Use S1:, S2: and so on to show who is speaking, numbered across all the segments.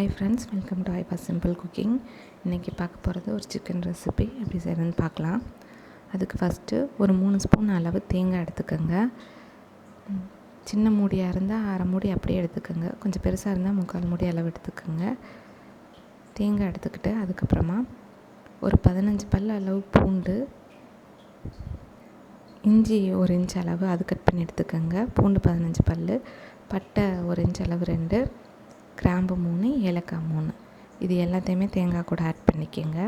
S1: Hi friends, welcome to Ayfas simple cooking. இன்றைக்கி பார்க்க போகிறது ஒரு சிக்கன் ரெசிபி எப்படி செய்கிறதுன்னு பார்க்கலாம். அதுக்கு ஃபஸ்ட்டு ஒரு 3 ஸ்பூன் அளவு தேங்காய் எடுத்துக்கோங்க. சின்ன மூடியாக இருந்தால் அரை மூடி அப்படியே எடுத்துக்கோங்க. கொஞ்சம் பெருசாக இருந்தால் 3/4 மூடி அளவு எடுத்துக்கோங்க. தேங்காய் எடுத்துக்கிட்டு அதுக்கப்புறமா ஒரு 15 பல் அளவு பூண்டு, இஞ்சி 1 இன்ச் அளவு அது கட் பண்ணி எடுத்துக்கோங்க. பூண்டு 15 பல், பட்டை 1 இன்ச் அளவு 2, கிராம்பு 3, ஏலக்காய் 3. இது எல்லாத்தையுமே தேங்காய் கூட ஆட் பண்ணிக்கோங்க.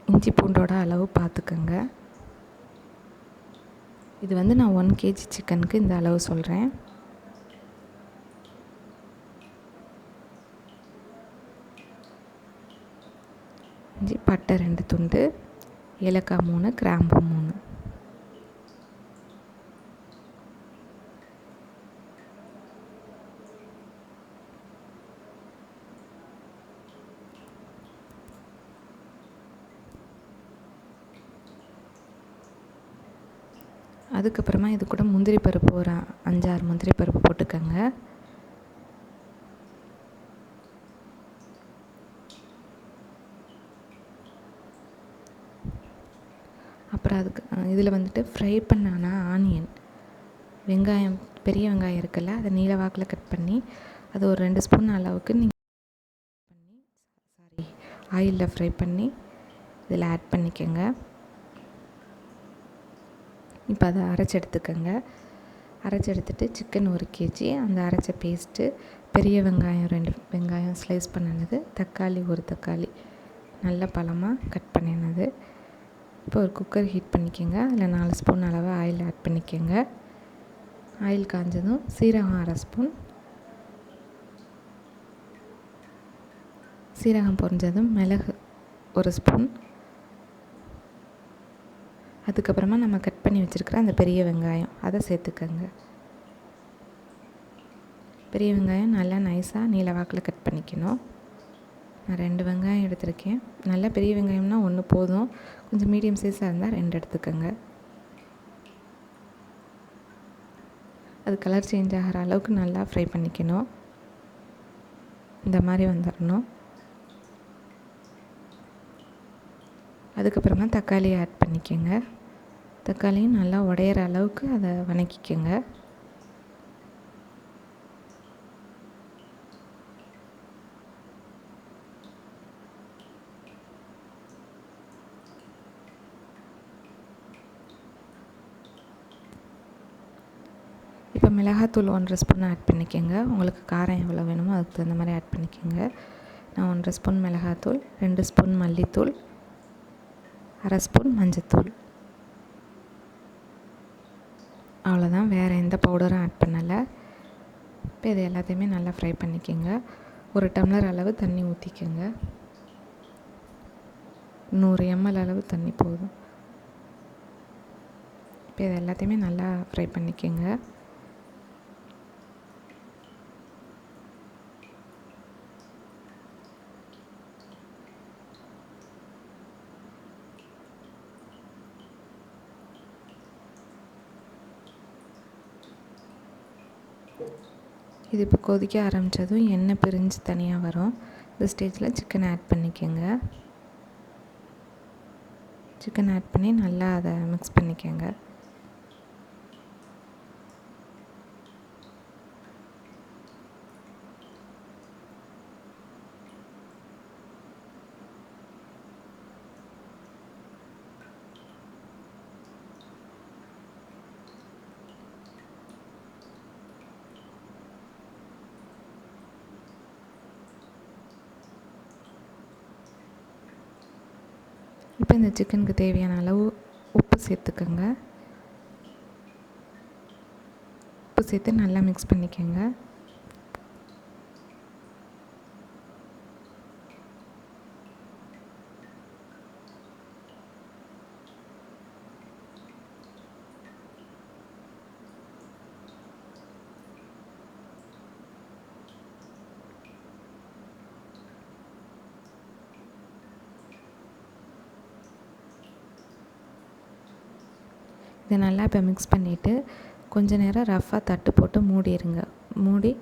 S1: இஞ்சி பூண்டோட அளவு பார்த்துக்கோங்க. இது வந்து நான் 1 kg சிக்கனுக்கு இந்த அளவு சொல்கிறேன். இஞ்சி, பட்டை 2 துண்டு, ஏலக்காய் 3, கிராம்பு 3. அதுக்கப்புறமா இது கூட முந்திரி பருப்பு ஒரு 5-6 முந்திரி பருப்பு போட்டுக்கோங்க. அப்புறம் அதுக்கு இதில் வந்துட்டு ஃப்ரை பண்ணானா ஆனியன், வெங்காயம், பெரிய வெங்காயம் இருக்குல்ல, அதை நீல வாக்கில் கட் பண்ணி அது ஒரு 2 ஸ்பூன் அளவுக்கு ஆயிலில் ஃப்ரை பண்ணி இதில் ஆட் பண்ணிக்கோங்க. இப்போ அதை அரைச்சி எடுத்துக்கோங்க. அரைச்சி எடுத்துகிட்டு சிக்கன் 1 kg, அந்த அரைச்ச பேஸ்ட்டு, பெரிய வெங்காயம் 2 வெங்காயம் ஸ்லைஸ் பண்ணினது, தக்காளி 1 தக்காளி நல்ல பழமாக கட் பண்ணினது. இப்போ ஒரு குக்கர் ஹீட் பண்ணிக்கோங்க. அதில் 4 ஸ்பூன் அளவு ஆயில் ஆட் பண்ணிக்கோங்க. ஆயில் காஞ்சதும் சீரகம் 1/2 ஸ்பூன், சீரகம் பொரிஞ்சதும் மிளகு 1 ஸ்பூன், அதுக்கப்புறமா நம்ம கட் பண்ணி வச்சுருக்கிற அந்த பெரிய வெங்காயம் அதை சேர்த்துக்கோங்க. பெரிய வெங்காயம் நல்லா நைஸாக நீல வாக்கில் கட் பண்ணிக்கணும். நான் 2 வெங்காயம் எடுத்திருக்கேன். நல்லா பெரிய வெங்காயம்னா 1 போதும். கொஞ்சம் மீடியம் சைஸாக இருந்தால் 2 எடுத்துக்கோங்க. அது கலர் சேஞ்ச் ஆகிற அளவுக்கு நல்லா ஃப்ரை பண்ணிக்கணும். இந்த மாதிரி வந்துடணும். அதுக்கப்புறமா தக்காளியை ஆட் பண்ணிக்கோங்க. தக்காளியும் நல்லா உடையிற அளவுக்கு அதை வதக்கிக்கோங்க. இப்போ மிளகாத்தூள் 1/2 ஸ்பூன் ஆட் பண்ணிக்கோங்க. உங்களுக்கு காரம் எவ்வளோ வேணுமோ அதுக்கு தகுந்த மாதிரி ஆட் பண்ணிக்கோங்க. நான் 1/2 ஸ்பூன் மிளகாத்தூள், 2 ஸ்பூன் மல்லித்தூள், 1/2 ஸ்பூன் மஞ்சத்தூள், அவ்வளோதான். வேறு எந்த பவுடரும் ஆட் பண்ணலை. இப்போ இது எல்லாத்தையுமே நல்லா ஃப்ரை பண்ணிக்கோங்க. 1 டம்ளர் அளவு தண்ணி ஊற்றிக்கோங்க. 100 ml அளவு தண்ணி போதும். இப்போ இது எல்லாத்தையுமே நல்லா ஃப்ரை பண்ணிக்கோங்க. இது இப்போ கொதிக்க ஆரம்பித்ததும் எண்ணெய் பிரிஞ்சு தனியாக வரும். இந்த ஸ்டேஜில் சிக்கனை ஆட் பண்ணிக்கோங்க. சிக்கன் ஆட் பண்ணி நல்லா அதை மிக்ஸ் பண்ணிக்கோங்க. இப்போ இந்த சிக்கனுக்கு தேவையான அளவு உப்பு சேர்த்துக்கோங்க. உப்பு சேர்த்து நல்லா மிக்ஸ் பண்ணிக்கோங்க. இதை நல்லா இப்போ மிக்ஸ் பண்ணிவிட்டு கொஞ்ச நேரம் ரஃப்பாக தட்டு போட்டு மூடிடுங்க. மூடி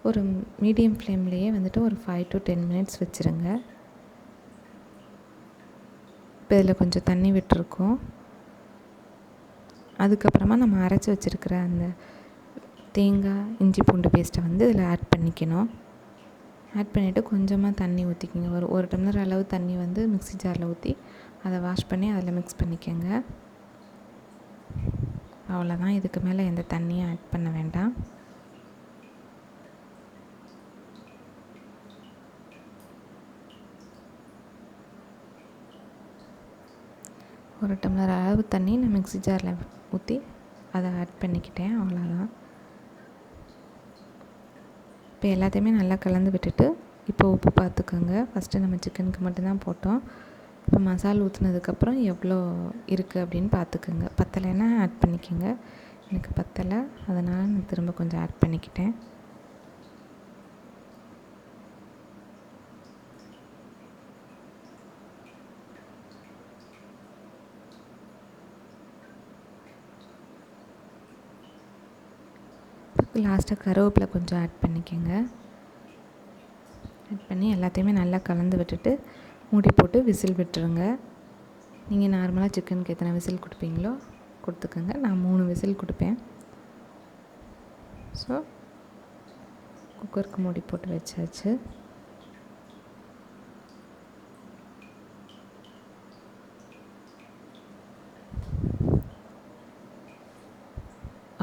S1: ஒரு மீடியம் ஃப்ளேம்லேயே வந்துட்டு ஒரு 5 to 10 மினிட்ஸ் வச்சுருங்க. இப்போ இதில் கொஞ்சம் தண்ணி விட்டுருக்கோம். அதுக்கப்புறமா நம்ம அரைச்சி வச்சுருக்கிற அந்த தேங்காய் இஞ்சி பூண்டு பேஸ்ட்டை வந்து இதில் ஆட் பண்ணிக்கணும். ஆட் பண்ணிவிட்டு கொஞ்சமாக தண்ணி ஊற்றிக்கிங்க. ஒரு டம்ளர் அளவு தண்ணி வந்து மிக்ஸி ஜாரில் ஊற்றி அதை வாஷ் பண்ணி அதில் மிக்ஸ் பண்ணிக்கோங்க. அவ்வளோதான், இதுக்கு மேலே எந்த தண்ணியும் ஆட் பண்ண வேண்டாம். ஒரு டம்ளர் அளவு தண்ணி நான் மிக்ஸி ஜாரில் ஊற்றி அதை ஆட் பண்ணிக்கிட்டேன். அவ்வளோதான். இப்போ எல்லாத்தையுமே நல்லா கலந்து விட்டுட்டு இப்போ உப்பு பார்த்துக்கோங்க. ஃபஸ்ட்டு நம்ம சிக்கனுக்கு மட்டும்தான் போட்டோம். இப்போ மசாலா ஊற்றுனதுக்கப்புறம் எவ்வளோ இருக்குது அப்படின்னு பார்த்துக்கோங்க. பத்தலைன்னா ஆட் பண்ணிக்கோங்க. எனக்கு பத்தலை, அதனால் நான் திரும்ப கொஞ்சம் ஆட் பண்ணிக்கிட்டேன். லாஸ்ட்டாக கருவேப்பிலை கொஞ்சம் ஆட் பண்ணிக்கோங்க. ஆட் பண்ணி எல்லாத்தையுமே நல்லா கலந்து விட்டுட்டு மூடி போட்டு விசில் விட்டுருங்க. நீங்கள் நார்மலாக சிக்கனுக்கு எத்தனை விசில் கொடுப்பீங்களோ கொடுத்துக்கோங்க. நான் 3 விசில் கொடுப்பேன். ஸோ குக்கருக்கு மூடி போட்டு வச்சாச்சு.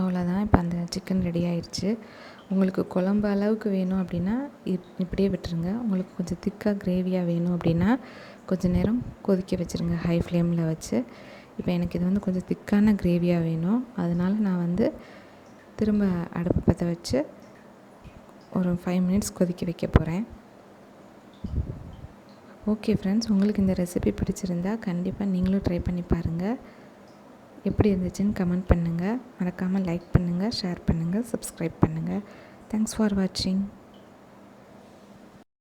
S1: அவ்வளோதான், இப்போ அந்த சிக்கன் ரெடி ஆயிடுச்சு. உங்களுக்கு குழம்பு அளவுக்கு வேணும் அப்படின்னா இப்படியே விட்டுருங்க. உங்களுக்கு கொஞ்சம் திக்காக கிரேவியாக வேணும் அப்படின்னா கொஞ்சம் நேரம் கொதிக்க வச்சுருங்க ஹை ஃப்ளேமில் வச்சு. இப்போ எனக்கு இது வந்து கொஞ்சம் திக்கான கிரேவியாக வேணும். அதனால் நான் வந்து திரும்ப அடுப்பு பற்ற வச்சு ஒரு 5 மினிட்ஸ் கொதிக்க வைக்க போகிறேன். ஓகே ஃப்ரெண்ட்ஸ், உங்களுக்கு இந்த ரெசிபி பிடிச்சிருந்தா கண்டிப்பாக நீங்களும் ட்ரை பண்ணி பாருங்கள். எப்படி இருந்துச்சுன்னு கமெண்ட் பண்ணுங்கள். மறக்காமல் லைக் பண்ணுங்கள், ஷேர் பண்ணுங்கள், சப்ஸ்கிரைப் பண்ணுங்கள். தேங்க்ஸ் ஃபார் வாட்சிங்.